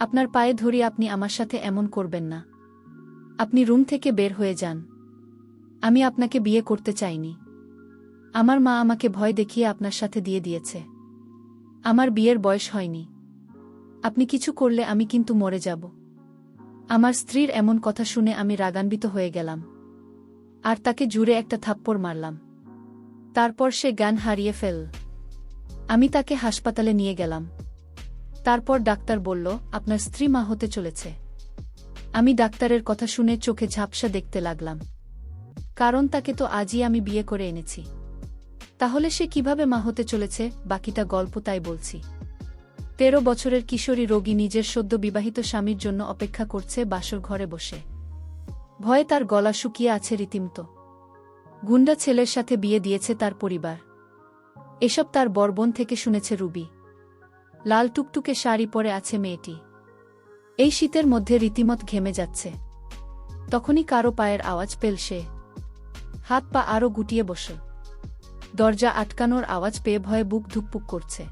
আপনার পায়ে ধরি, আপনি আমার সাথে এমন করবেন না। আপনি রুম থেকে বের হয়ে যান। আমি আপনাকে বিয়ে করতে চাইনি। আমার মা আমাকে ভয় দেখিয়ে আপনার সাথে দিয়ে দিয়েছে। আমার বিয়ের বয়স হয়নি। আপনি কিছু করলে আমি কিন্তু মরে যাব। আমার স্ত্রীর এমন কথা শুনে আমি রাগান্বিত হয়ে গেলাম, আর তাকে জুড়ে একটা থাপ্পড় মারলাম। তারপর সে জ্ঞান হারিয়ে ফেল। আমি তাকে হাসপাতালে নিয়ে গেলাম। তারপর ডাক্তার বলল, আপনার স্ত্রী মা হতে চলেছে। আমি ডাক্তারের কথা শুনে চোখে ঝাপসা দেখতে লাগলাম, কারণ তাকে তো আজই আমি বিয়ে করে এনেছি। তাহলে সে কিভাবে মা হতে চলেছে? বাকিটা গল্প তাই বলছি। 13 বছরের কিশোরী রোগী নিজের সদ্য বিবাহিত স্বামীর জন্য অপেক্ষা করছে বাসর ঘরে বসে। ভয়ে তার গলা শুকিয়ে আছে রীতিমতো। গুন্ডা ছেলের সাথে বিয়ে দিয়েছে তার পরিবার। এসব তার বরবোন থেকে শুনেছে রুবি। লাল টুকটুকে শাড়ি পরে আছে মেয়েটি। এই শীতের মধ্যে রীতিমত ঘেমে যাচ্ছে। তখনই কারো পায়ের আওয়াজ পেল সে। হাত পা আরও গুটিয়ে বসল। দরজা আটকানোর আওয়াজ পেয়ে ভয়ে বুক ধুকপুক করছে।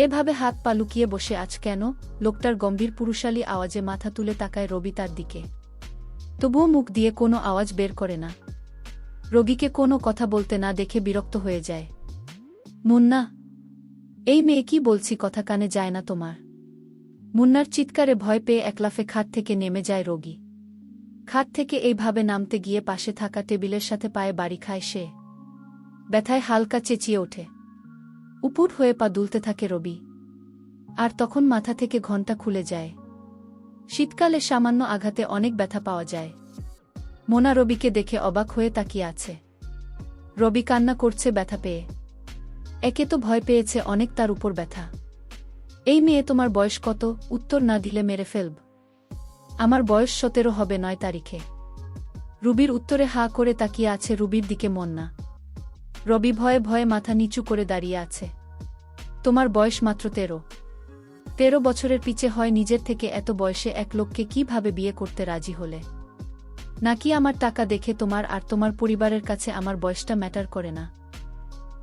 এভাবে হাত পা লুকিয়ে বসে আজ কেন? লোকটার গম্ভীর পুরুষালী আওয়াজে মাথা তুলে তাকায় রবি তার দিকে। তবুও মুখ দিয়ে কোনো আওয়াজ বের করে না। রোগীকে কোনো কথা বলতে না দেখে বিরক্ত হয়ে যায়। মুন্না, এই মেয়ে কি বলছি কথা কানে যায় না তোমার? মুন্নার চিৎকারে ভয় পেয়ে একলাফে খাট থেকে নেমে যায় রোগী। খাট থেকে এইভাবে নামতে গিয়ে পাশে থাকা টেবিলের সাথে পায়ে বাড়ি খায় সে। ব্যথায় হালকা চেঁচিয়ে ওঠে। উপুর হয়ে পা দুলতে থাকে রবি। আর তখন মাথা থেকে ঘণ্টা খুলে যায়। শীতকালে সামান্য আঘাতে অনেক ব্যথা পাওয়া যায়। মোনা রবিকে দেখে অবাক হয়ে তাকিয়ে আছে। রবি কান্না করছে ব্যথা পেয়ে। একে তো ভয় পেয়েছে অনেক, তার উপর ব্যথা। এই মেয়ে, তোমার বয়স কত? উত্তর না দিলে মেরে ফেলব। আমার বয়স 17 হবে 9 তারিখে। রুবির উত্তরে হাঁ করে তাকিয়ে আছে রুবির দিকে মন্না। রবি ভয়ে ভয়ে মাথা নিচু করে দাঁড়িয়ে আছে। তোমার বয়স মাত্র 13 বছরের পিছে হয় নিজের থেকে এত বয়সে এক লোককে কিভাবে বিয়ে করতে রাজি হলে? নাকি আমার টাকা দেখে তোমার আর তোমার পরিবারের কাছে আমার বয়সটা ম্যাটার করে না?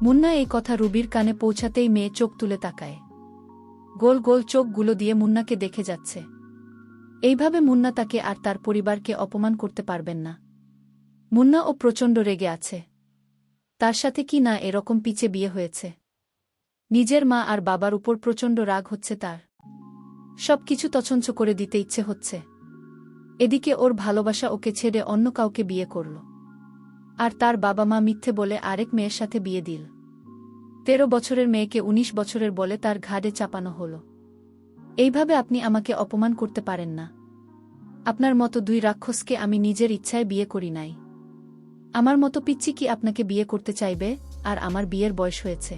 মুন্না এই কথা রুবির কানে পৌঁছাতেই মেয়ে চোখ তুলে তাকায়। গোল গোল চোখগুলো দিয়ে মুন্নাকে দেখে যাচ্ছে। এইভাবে মুন্না তাকে আর তার পরিবারকে অপমান করতে পারবেন না। মুন্না ও প্রচণ্ড রেগে আছে। তার সাথে কি না এরকম পিছে বিয়ে হয়েছে? নিজের মা আর বাবার উপর প্রচণ্ড রাগ হচ্ছে তার। সব কিছু তছনছ করে দিতে ইচ্ছে হচ্ছে। এদিকে ওর ভালোবাসা ওকে ছেড়ে অন্য কাউকে বিয়ে করল, আর তার বাবা মা মিথ্যে বলে আরেক মেয়ের সাথে বিয়ে দিল। 13 বছরের মেয়েকে 19 বছরের বলে তার ঘাড়ে চাপানো হল। এইভাবে আপনি আমাকে অপমান করতে পারেন না। আপনার মতো দুই রাক্ষসকে আমি নিজের ইচ্ছায় বিয়ে করি নাই। আমার মতো পিচ্চি কি আপনাকে বিয়ে করতে চাইবে? আর আমার বিয়ের বয়স হয়েছে।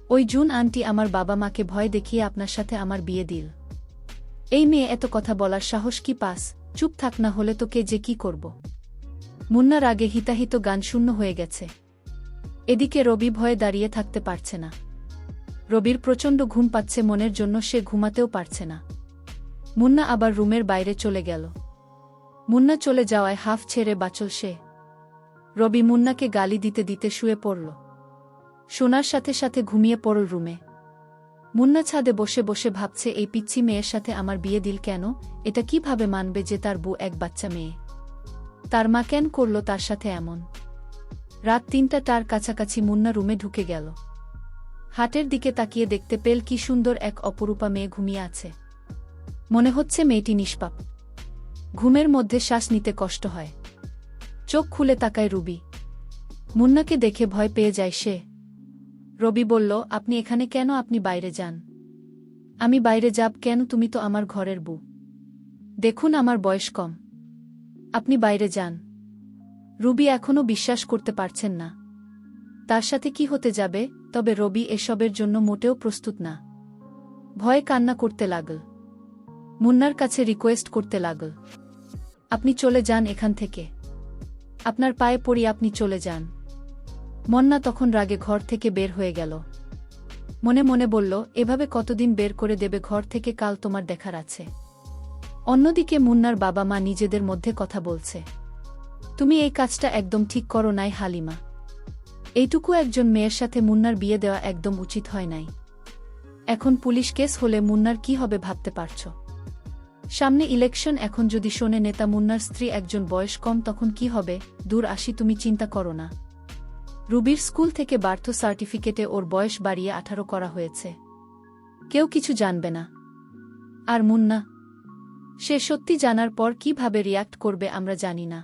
ওই জুন আন্টি আমার বাবা মাকে ভয় দেখিয়ে আপনার সাথে আমার বিয়ে দিল। এই মেয়ে এত কথা বলার সাহস কি পাস? চুপ থাক, না হলে তো কে যে কি করব। মুন্নার আগে হিতাহিত গান শূন্য হয়ে গেছে। এদিকে রবি ভয়ে দাঁড়িয়ে থাকতে পারছে না। রবির প্রচণ্ড ঘুম পাচ্ছে মনের জন্য, সে ঘুমাতেও পারছে না। মুন্না আবার রুমের বাইরে চলে গেল। মুন্না চলে যাওয়ায় হাফ ছেড়ে বাঁচল সে। রবি মুন্নাকে গালি দিতে দিতে শুয়ে পড়ল। শোনার সাথে সাথে ঘুমিয়ে পড়ল রুমে। মুন্না ছাদে বসে বসে ভাবছে, এই পিচ্ছি মেয়ের সাথে আমার বিয়ে দিল কেন? এটা কিভাবে মানবে যে তার বউ এক বাচ্চা মেয়ে? তার মা কেন করল তার সাথে এমন? রাত 3টার কাছাকাছি মুন্না রুমে ঢুকে গেল। হাটের দিকে তাকিয়ে দেখতে পেল কি সুন্দর এক অপরূপা মেয়ে ঘুমিয়ে আছে। মনে হচ্ছে মেয়েটি নিষ্পাপ। ঘুমের মধ্যে শ্বাস নিতে কষ্ট হয়। চোখ খুলে তাকায় রুবি। মুন্নাকে দেখে ভয় পেয়ে যায় সে। রবি বলল, আপনি এখানে কেন? আপনি বাইরে যান। আমি বাইরে যাব কেন? তুমি তো আমার ঘরের বউ। দেখুন আমার বয়স কম। আপনি বাইরে যান। রুবি এখনও বিশ্বাস করতে পারছেন না। তার সাথে কি হতে যাবে? তবে রবি এসবের জন্য মোটেও প্রস্তুত না। ভয়ে কান্না করতে লাগল। মুন্নার কাছে রিকোয়েস্ট করতে লাগল, আপনি চলে যান এখান থেকে। আপনার পায়ে পড়ি, আপনি চলে যান। মন্না তখন রাগে ঘর থেকে বের হয়ে গেল। মনে মনে বলল, এভাবে কতদিন বের করে দেবে ঘর থেকে? কাল তোমার দেখার আছে। অন্যদিকে মুন্নার বাবা মা নিজেদের মধ্যে কথা বলছে, তুমি এই কাজটা একদম ঠিক করো নাই হালিমা। এইটুকু একজন মেয়ের সাথে মুন্নার বিয়ে দেওয়া একদম উচিত হয় নাই। এখন পুলিশ কেস হলে মুন্নার কি হবে ভাবতে পারছ? সামনে ইলেকশন, এখন যদি শোনে নেতা মুন্নার স্ত্রী একজন বয়স কম, তখন কি হবে? দূর আসি, তুমি চিন্তা করো না। রুবির স্কুল থেকে বার্থ সার্টিফিকেটে ওর বয়স বাড়িয়ে 18 করা হয়েছে। কেউ কিছু জানবে না। আর মুন্না, সে সত্যি জানার পর কিভাবে রিয়্যাক্ট করবে আমরা জানি না।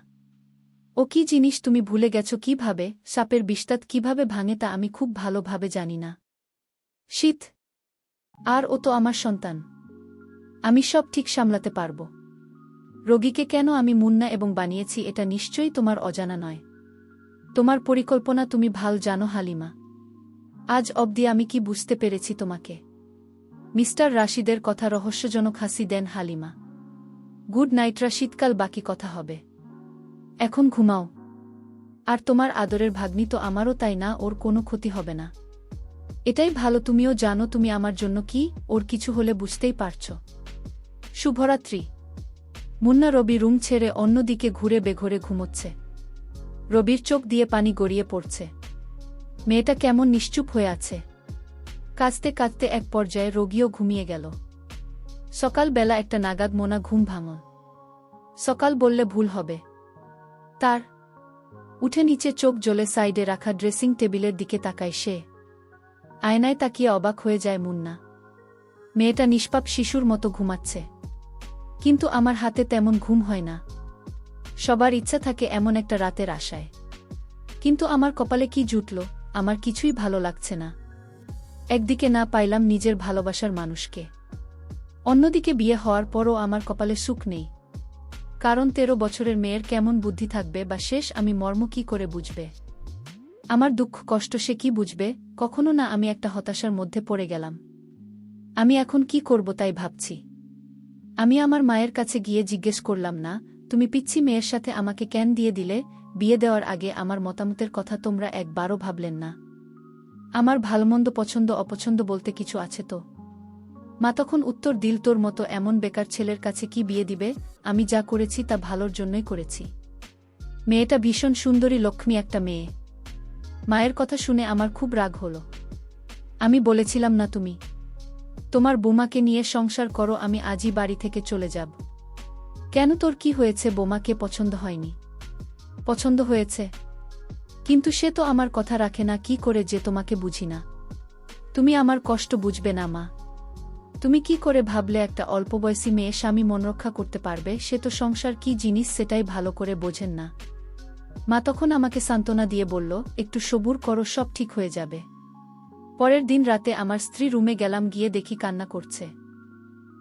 ও কি জিনিস তুমি ভুলে গেছো কিভাবে, সাপের বিস্তাত কিভাবে ভাঙে তা আমি খুব ভালোভাবে জানি না। শীত, আর ও তো আমার সন্তান। আমি সব ঠিক সামলাতে পারব। রোগীকে কেন আমি মুন্না এবং বানিয়েছি এটা নিশ্চয়ই তোমার অজানা নয়। তোমার পরিকল্পনা তুমি ভাল জানো হালিমা। আজ অবধি আমি কি বুঝতে পেরেছি তোমাকে? মিস্টার রাশিদের কথা রহস্যজনক হাসি দেন হালিমা। গুড নাইটরা, শীতকাল বাকি কথা হবে। এখন ঘুমাও। আর তোমার আদরের ভাগ্নি তো আমারও, তাই না? ওর কোনো ক্ষতি হবে না। এটাই ভালো, তুমিও জানো তুমি আমার জন্য কি, ওর কিছু হলে বুঝতেই পারছ। শুভরাত্রি। মুন্না রবি রুম ছেড়ে অন্যদিকে ঘুরে বেঘরে ঘুমোচ্ছে। রবির চোখ দিয়ে পানি গড়িয়ে পড়ছে। মেয়েটা কেমন নিশ্চুপ হয়ে আছে। কাঁদতে কাঁদতে এক পর্যায়ে রোগীও ঘুমিয়ে গেল। সকালবেলা একটা নাগাদ মোনা ঘুম ভাঙল। সকাল বললে ভুল হবে তার। উঠে নিচে চোখ জ্বলে সাইডে রাখা ড্রেসিং টেবিলের দিকে তাকায় সে। আয়নায় তাকিয়ে অবাক হয়ে যায় মুন্না। মেয়েটা নিষ্পাপ শিশুর মতো ঘুমাচ্ছে। কিন্তু আমার হাতে তেমন ঘুম হয় না। সবার ইচ্ছা থাকে এমন একটা রাতের আশায়। কিন্তু আমার কপালে কি জুটল, আমার কিছুই ভালো লাগছে না। একদিকে না পাইলাম নিজের ভালোবাসার মানুষকে, অন্যদিকে বিয়ে হওয়ার পরও আমার কপালে সুখ নেই। কারণ 13 বছরের মেয়ের কেমন বুদ্ধি থাকবে বা শেষ আমি মর্ম কি করে বুঝবে? আমার দুঃখ কষ্ট সে কি বুঝবে? কখনো না। আমি একটা হতাশার মধ্যে পড়ে গেলাম। আমি এখন কি করব তাই ভাবছি। আমি আমার মায়ের কাছে গিয়ে জিজ্ঞেস করলাম, না তুমি পিচ্ছি মেয়ের সাথে আমাকে কেন দিয়ে দিলে? বিয়ে দেওয়ার আগে আমার মতামতের কথা তোমরা একবারও ভাবলেন না? আমার ভালোমন্দ পছন্দ অপছন্দ বলতে কিছু আছে তো? মা তখন উত্তর দিল, তোর মতো এমন বেকার ছেলের কাছে কি বিয়ে দিবে? আমি যা করেছি তা ভালোর জন্যই করেছি। মেয়েটা ভীষণ সুন্দরী, লক্ষ্মী একটা মেয়ে। মায়ের কথা শুনে আমার খুব রাগ হলো। আমি বলেছিলাম না তুমি তোমার বোমাকে নিয়ে সংসার করো, আমি আজই বাড়ি থেকে চলে যাব। কেন, তোর কি হয়েছে? বোমাকে পছন্দ হয়নি? পছন্দ হয়েছে, কিন্তু সে তো আমার কথা রাখে না। কি করে যে তোমাকে বুঝি না? তুমি আমার কষ্ট বুঝবে না মা। তুমি কি করে ভাবলে একটা অল্পবয়সী মেয়ে স্বামী মনরক্ষা করতে পারবে? সে তো সংসার কি জিনিস সেটাই ভালো করে বোঝেন না। মা তখন আমাকে সান্ত্বনা দিয়ে বলল, একটু সবুর করো, সব ঠিক হয়ে যাবে। পরের দিন রাতে আমার স্ত্রী রুমে গেলাম, গিয়ে দেখি কান্না করছে।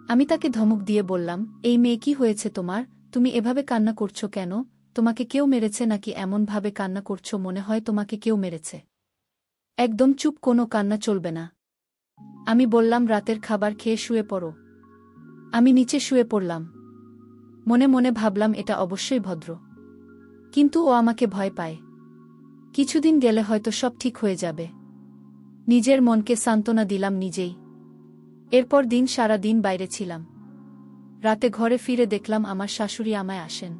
আমি তাকে ধমক দিয়ে বললাম, এই মেয়ে কি হয়েছে তোমার? তুমি এভাবে কান্না করছো কেন? তোমাকে কেউ মেরেছে নাকি এমনভাবে কান্না করছো মনে হয় তোমাকে কেউ মেরেছে? একদম চুপ, কোনো কান্না চলবে না। আমি বললাম, রাতের খাবার খেয়ে শুয়ে পড়ো। আমি নিচে শুয়ে পড়লাম। মনে মনে ভাবলাম এটা অবশ্যই ভদ্র, কিন্তু ও আমাকে ভয় পায়। কিছুদিন গেলে হয়তো সব ঠিক হয়ে যাবে। নিজের মনকে সান্ত্বনা দিলাম নিজেই। এরপর দিন সারা দিন বাইরে ছিলাম। রাতে ঘরে ফিরে দেখলাম আমার শাশুড়ি আমায় আসেন।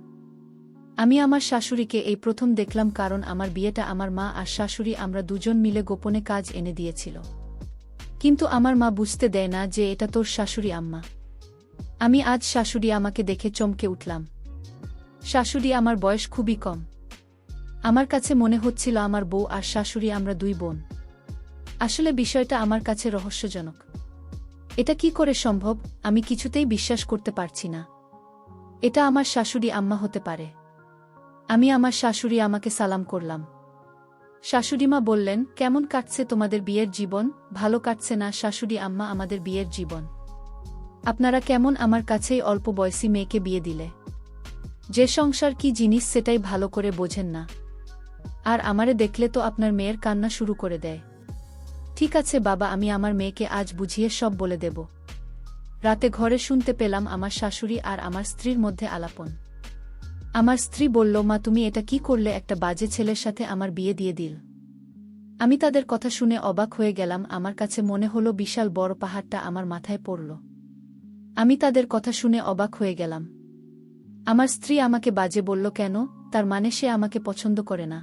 আমি আমার শাশুড়িকে এই প্রথম দেখলাম, কারণ আমার বিয়েটা আমার মা আর শাশুড়ি আমরা দুজন মিলে গোপনে কাজ এনে দিয়েছিল। কিন্তু আমার মা বুঝতে দেয় না যে এটা তোর শাশুড়ি আম্মা। আমি আজ শাশুড়ি আমাকে দেখে চমকে উঠলাম। শাশুড়ি আমার বয়স খুবই কম। আমার কাছে মনে হচ্ছিল আমার বউ আর শাশুড়ি আমরা দুই বোন। আসলে বিষয়টা আমার কাছে রহস্যজনক। এটা কি করে সম্ভব? আমি কিছুতেই বিশ্বাস করতে পারছি না এটা আমার শাশুড়ি আম্মা হতে পারে। আমি আমার শাশুড়ি আমাকে সালাম করলাম। শাশুড়িমা বললেন, কেমন কাটছে তোমাদের বিয়ের জীবন? ভালো কাটছে না শাশুড়ি আম্মা আমাদের বিয়ের জীবন। আপনারা কেমন আমার কাছেই অল্প বয়সী মেয়েকে বিয়ে দিলে? যে সংসার কি জিনিস সেটাই ভালো করে বোঝেন না। আর আমারে দেখলে তো আপনার মেয়ের কান্না শুরু করে দেয়। ঠিক আছে বাবা, আমি আমার মেয়েকে আজ বুঝিয়ে সব বলে দেব। রাতে ঘরে শুনতে পেলাম আমার শাশুড়ি আর আমার স্ত্রীর মধ্যে আলাপন। আমার স্ত্রী বলল, মা তুমি এটা কি করলে? একটা বাজে ছেলের সাথে আমার বিয়ে দিয়ে দিল। আমি তাদের কথা শুনে অবাক হয়ে গেলাম। আমার কাছে মনে হলো বিশাল বড় পাহাড়টা আমার মাথায় পড়ল। আমি তাদের কথা শুনে অবাক হয়ে গেলাম। আমার স্ত্রী আমাকে বাজে বলল কেন? তার মানে সে আমাকে পছন্দ করে না?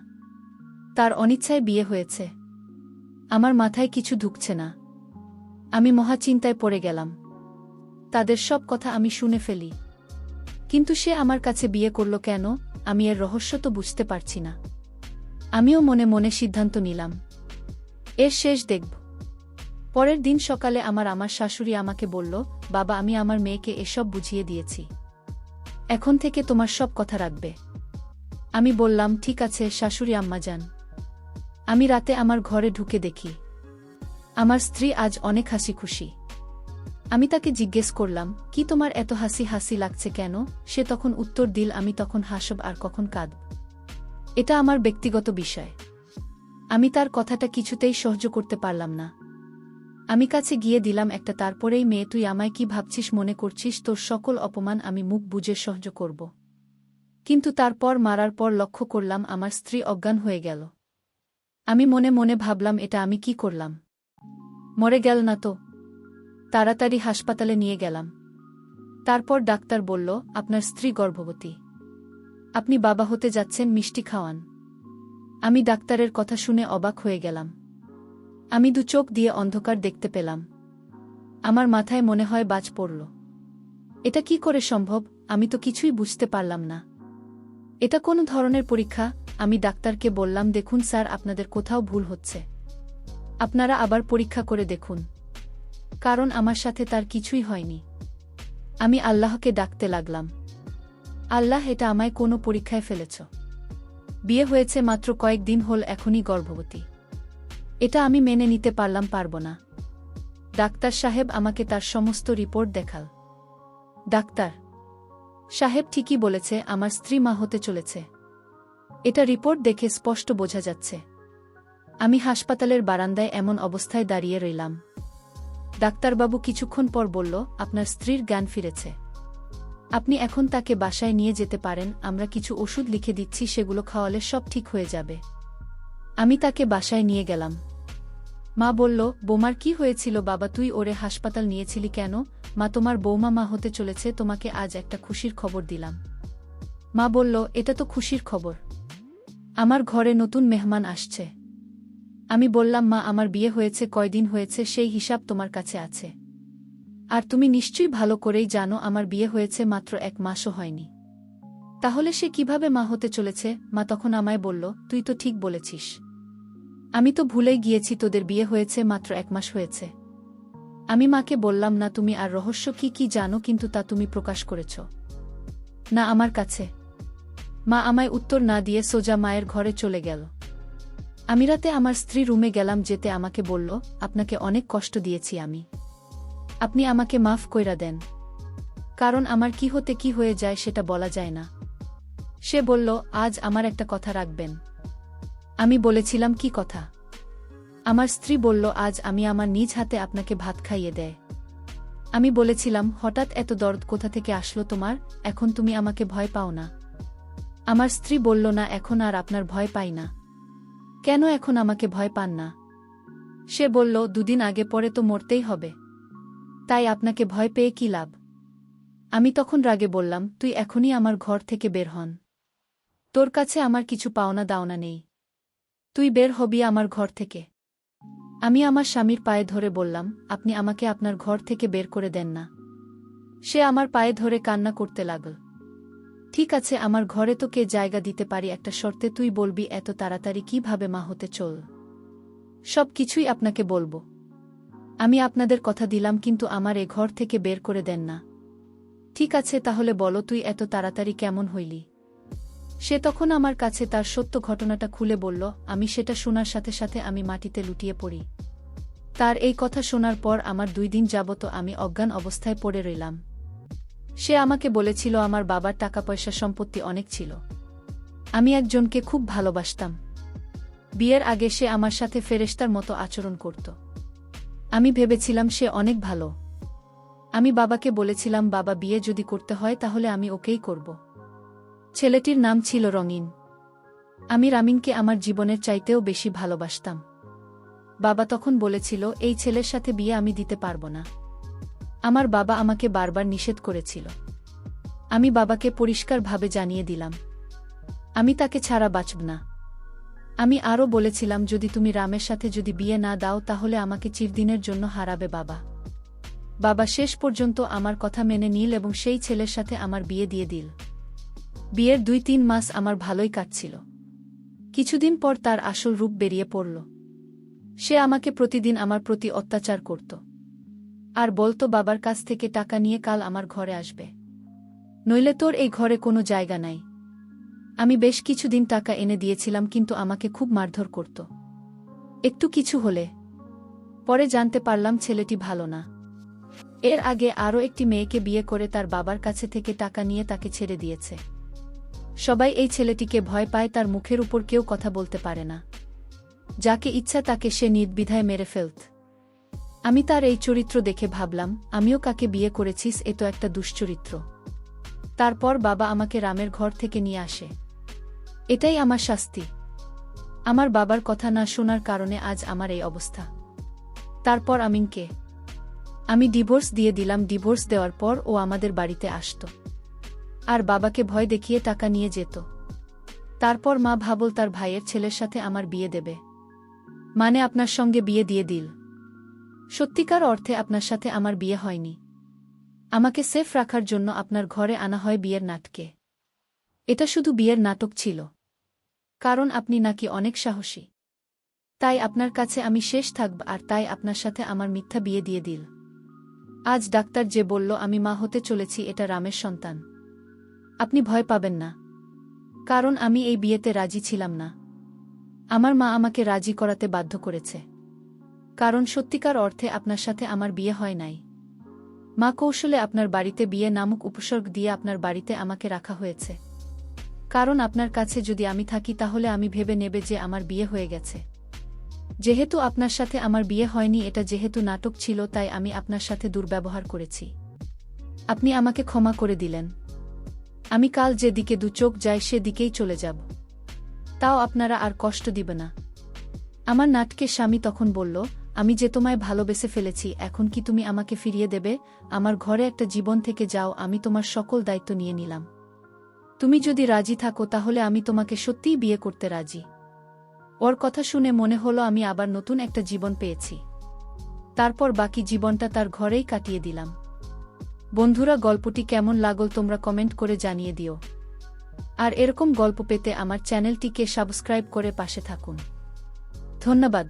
তার অনিচ্ছায় বিয়ে হয়েছে? আমার মাথায় কিছু ঢুকছে না। আমি মহা চিন্তায় পড়ে গেলাম। তাদের সব কথা আমি শুনে ফেলি। কিন্তু সে আমার কাছে বিয়ে করল কেন, আমি এর রহস্য তো বুঝতে পারছি না। আমিও মনে মনে সিদ্ধান্ত নিলাম, এর শেষ দেখব। পরের দিন সকালে আমার শাশুড়ি আমাকে বলল, বাবা, আমি আমার মেয়েকে এসব বুঝিয়ে দিয়েছি। এখন থেকে তোমার সব কথা রাখবে। আমি বললাম, ঠিক আছে শাশুড়ি আম্মা যান। আমি রাতে আমার ঘরে ঢুকে দেখি আমার স্ত্রী আজ অনেক হাসি খুশি। আমি তাকে জিজ্ঞেস করলাম, কি তোমার এত হাসি হাসি লাগছে কেন? সে তখন উত্তর দিল, আমি তখন হাসব আর কখন কাঁদব, এটা আমার ব্যক্তিগত বিষয়। আমি তার কথাটা কিছুতেই সহ্য করতে পারলাম না। আমি কাছে গিয়ে দিলাম একটা, তারপরেই মেয়ে, তুই আমায় কি ভাবছিস মনে করছিস? তোর সকল অপমান আমি মুখ বুজে সহ্য করব। কিন্তু তারপর মারার পর লক্ষ্য করলাম আমার স্ত্রী অজ্ঞান হয়ে গেল। আমি মনে মনে ভাবলাম, এটা আমি কি করলাম? মরে গেল না তো? তাড়াতাড়ি হাসপাতালে নিয়ে গেলাম। তারপর ডাক্তার বলল, আপনার স্ত্রী গর্ভবতী, আপনি বাবা হতে যাচ্ছেন, মিষ্টি খাওয়ান। আমি ডাক্তারের কথা শুনে অবাক হয়ে গেলাম। আমি দু চোখ দিয়ে অন্ধকার দেখতে পেলাম। আমার মাথায় মনে হয় বাজ পড়ল। এটা কি করে সম্ভব? আমি তো কিছুই বুঝতে পারলাম না। এটা কোন ধরনের পরীক্ষা? আমি ডাক্তারকে বললাম, দেখুন স্যার, আপনাদের কোথাও ভুল হচ্ছে। আপনারা আবার পরীক্ষা করে দেখুন, কারণ আমার সাথে তার কিছুই হয়নি। আমি আল্লাহকে ডাকতে লাগলাম, আল্লাহ, এটা আমায় কোনো পরীক্ষায় ফেলেছ? বিয়ে হয়েছে মাত্র কয়েকদিন হল, এখনই গর্ভবতী। এটা আমি মেনে নিতে পারব না। ডাক্তার সাহেব আমাকে তার সমস্ত রিপোর্ট দেখাল। ডাক্তার সাহেব ঠিকই বলেছে, আমার স্ত্রী মা হতে চলেছে। এটা রিপোর্ট দেখে স্পষ্ট বোঝা যাচ্ছে। আমি হাসপাতালের বারান্দায় এমন অবস্থায় দাঁড়িয়ে রইলাম। ডাক্তারবাবু কিছুক্ষণ পর বলল, আপনার স্ত্রীর জ্ঞান ফিরেছে। আপনি এখন তাকে বাসায় নিয়ে যেতে পারেন, আমরা কিছু ওষুধ লিখে দিচ্ছি, সেগুলো খাওয়ালে সব ঠিক হয়ে যাবে। আমি তাকে বাসায় নিয়ে গেলাম। মা বলল, বৌমার কি হয়েছিল বাবা? তুই ওরে হাসপাতাল নিয়েছিলি কেন? মা, তোমার বৌমা মা হতে চলেছে, তোমাকে আজ একটা খুশির খবর দিলাম। মা বলল, এটা তো খুশির খবর, আমার ঘরে নতুন মেহমান আসছে। আমি বললাম, মা, আমার বিয়ে হয়েছে কয়দিন হয়েছে সেই হিসাব তোমার কাছে আছে, আর তুমি নিশ্চয়ই ভালো করেই জানো আমার বিয়ে হয়েছে মাত্র 1 মাসও হয়নি। তাহলে সে কিভাবে মা হতে চলেছে? মা তখন আমায় বলল, তুই তো ঠিক বলেছিস, আমি তো ভুলেই গিয়েছি, তোদের বিয়ে হয়েছে মাত্র 1 মাস হয়েছে। আমি মাকে বললাম, না, তুমি আর রহস্য কি কি জানো, কিন্তু তা তুমি প্রকাশ করেছ না আমার কাছে। মা আমায় উত্তর না দিয়ে সোজা মায়ের ঘরে চলে গেল। আমি রাতে আমার স্ত্রী রুমে গেলাম, যেতে আমাকে বলল, আপনাকে অনেক কষ্ট দিয়েছি আমি, আপনি আমাকে মাফ কইরা দেন, কারণ আমার কি হতে কি হয়ে যায় সেটা বলা যায় না। সে বলল, আজ আমার একটা কথা রাখবেন। আমি বলেছিলাম, কি কথা? আমার স্ত্রী বলল, আজ আমি আমার নিজ হাতে আপনাকে ভাত খাইয়ে দেয়। আমি বলেছিলাম, হঠাৎ এত দরদ কোথা থেকে আসলো তোমার? এখন তুমি আমাকে ভয় পাও না? আমার স্ত্রী বলল, না, এখন আর আপনার ভয় পাই না। কেন এখন আমাকে ভয় পান না? সে বলল, 2 দিন আগে পরে তো মরতেই হবে, তাই আপনাকে ভয় পেয়ে কি লাভ? আমি তখন রাগে বললাম, তুই এখনই আমার ঘর থেকে বের হন। তোর কাছে আমার কিছু পাওনা দাওনা নেই, তুই বের হবি আমার ঘর থেকে। আমি আমার স্বামীর পায়ে ধরে বললাম, আপনি আমাকে আপনার ঘর থেকে বের করে দেন না। সে আমার পায়ে ধরে কান্না করতে লাগল। ঠিক আছে, আমার ঘরে তো কে জায়গা দিতে পারি, একটা শর্তে, তুই বলবি এত তাড়াতাড়ি কিভাবে মা হতে চল। সব কিছুই আপনাকে বলবো, আমি আপনাদের কথা দিলাম, কিন্তু আমার এ ঘর থেকে বের করে দেন না। ঠিক আছে, তাহলে বলো, তুই এত তাড়াতাড়ি কেমন হইলি? সে তখন আমার কাছে তার সত্য ঘটনাটা খুলে বলল। আমি সেটা শোনার সাথে সাথে আমি মাটিতে লুটিয়ে পড়ি। তার এই কথা শোনার পর আমার 2 দিন যাবত আমি অজ্ঞান অবস্থায় পড়ে রইলাম। সে আমাকে বলেছিল আমার বাবার টাকা পয়সা সম্পত্তি অনেক ছিল, আমি একজনকে খুব ভালোবাসতাম। বিয়ের আগে সে আমার সাথে ফেরেশতার মতো আচরণ করত। আমি ভেবেছিলাম সে অনেক ভালো। আমি বাবাকে বলেছিলাম, বাবা, বিয়ে যদি করতে হয় তাহলে আমি ওকেই করব। ছেলেটির নাম ছিল রঙিন। আমি রামিনকে আমার জীবনের চাইতেও বেশি ভালোবাসতাম। বাবা তখন বলেছিল, এই ছেলের সাথে বিয়ে আমি দিতে পারব না। আমার বাবা আমাকে বারবার নিষেধ করেছিল। আমি বাবাকে পরিষ্কারভাবে জানিয়ে দিলাম, আমি তাকে ছাড়া বাঁচব না। আমি আরও বলেছিলাম যদি তুমি রামের সাথে যদি বিয়ে না দাও তাহলে আমাকে চিরদিনের জন্য হারাবে বাবা। বাবা শেষ পর্যন্ত আমার কথা মেনে নিল এবং সেই ছেলের সাথে আমার বিয়ে দিয়ে দিল। বিয়ের 2-3 মাস আমার ভালোই কাটছিল। কিছুদিন পর তার আসল রূপ বেরিয়ে পড়ল। সে আমাকে প্রতিদিন আমার প্রতি অত্যাচার করত আর বলতো বাবার কাছ থেকে টাকা নিয়ে কাল আমার ঘরে আসবে, নইলে তোর এই ঘরে কোনো জায়গা নাই। আমি বেশ কিছুদিন টাকা এনে দিয়েছিলাম কিন্তু আমাকে খুব মারধর করত একটু কিছু হলে। পরে জানতে পারলাম ছেলেটি ভালো না। এর আগে আরও একটি মেয়েকে বিয়ে করে তার বাবার কাছে থেকে টাকা নিয়ে তাকে ছেড়ে দিয়েছে। সবাই এই ছেলেটিকে ভয় পায়, তার মুখের উপর কেউ কথা বলতে পারে না। যাকে ইচ্ছা তাকে সে নির্দ্বিধায় মেরে ফেলত। আমি তার এই চরিত্র দেখে ভাবলাম আমিও কাকে বিয়ে করেছিস, এ তো একটা দুশ্চরিত্র। তারপর বাবা আমাকে রামের ঘর থেকে নিয়ে আসে। এটাই আমার শাস্তি। আমার বাবার কথা না শোনার কারণে আজ আমার এই অবস্থা। তারপর আমি ডিভোর্স দিয়ে দিলাম। ডিভোর্স দেওয়ার পর ও আমাদের বাড়িতে আসত আর বাবাকে ভয় দেখিয়ে টাকা নিয়ে যেত। তারপর মা ভাবল তার ভাইয়ের ছেলের সাথে আমার বিয়ে দেবে, মানে আপনার সঙ্গে বিয়ে দিয়ে দিল। সত্যিকার অর্থে আপনার সাথে আমার বিয়ে হয়নি। আমাকে সেফ রাখার জন্য আপনার ঘরে আনা হয় বিয়ের নাটকে। এটা শুধু বিয়ের নাটক ছিল, কারণ আপনি নাকি অনেক সাহসী। তাই আপনার কাছে আমি শেষ থাকব, আর তাই আপনার সাথে আমার মিথ্যা বিয়ে দিয়ে দিল। আজ ডাক্তার যে বলল আমি মা হতে চলেছি, এটা রামের সন্তান। আপনি ভয় পাবেন না, কারণ আমি এই বিয়েতে রাজি ছিলাম না। আমার মা আমাকে রাজি করাতে বাধ্য করেছে, কারণ সত্যিকার অর্থে আপনার সাথে আমার বিয়ে হয় নাই। মা কৌশলে আপনার বাড়িতে বিয়ে নামক উপসর্গ দিয়ে আপনার বাড়িতে আমাকে রাখা হয়েছে, কারণ আপনার কাছে যদি আমি থাকি তাহলে আমি ভেবে নেবে যে আমার বিয়ে হয়ে গেছে। যেহেতু আপনার সাথে আমার বিয়ে হয়নি, এটা যেহেতু নাটক ছিল, তাই আমি আপনার সাথে দুর্ব্যবহার করেছি। আপনি আমাকে ক্ষমা করে দিলেন। আমি কাল যে দিকে দু চোখ যায় সে দিকেই চলে যাব, তাও আপনারা আর কষ্ট দিবে না। আমার নাটকের স্বামী তখন বলল, আমি যে তোমায় ভালোবেসে ফেলেছি, এখন কি তুমি আমাকে ফিরিয়ে দেবে? আমার ঘরে একটা জীবন থেকে যাও, আমি তোমার সকল দায়িত্ব নিয়ে নিলাম। তুমি যদি রাজি থাকো তাহলে আমি তোমাকে সত্যিই বিয়ে করতে রাজি। ওর কথা শুনে মনে হলো আমি আবার নতুন একটা জীবন পেয়েছি। তারপর বাকি জীবনটা তার ঘরেই কাটিয়ে দিলাম। বন্ধুরা, গল্পটি কেমন লাগল তোমরা কমেন্ট করে জানিয়ে দিও। আর এরকম গল্প পেতে আমার চ্যানেলটিকে সাবস্ক্রাইব করে পাশে থাকুন। ধন্যবাদ।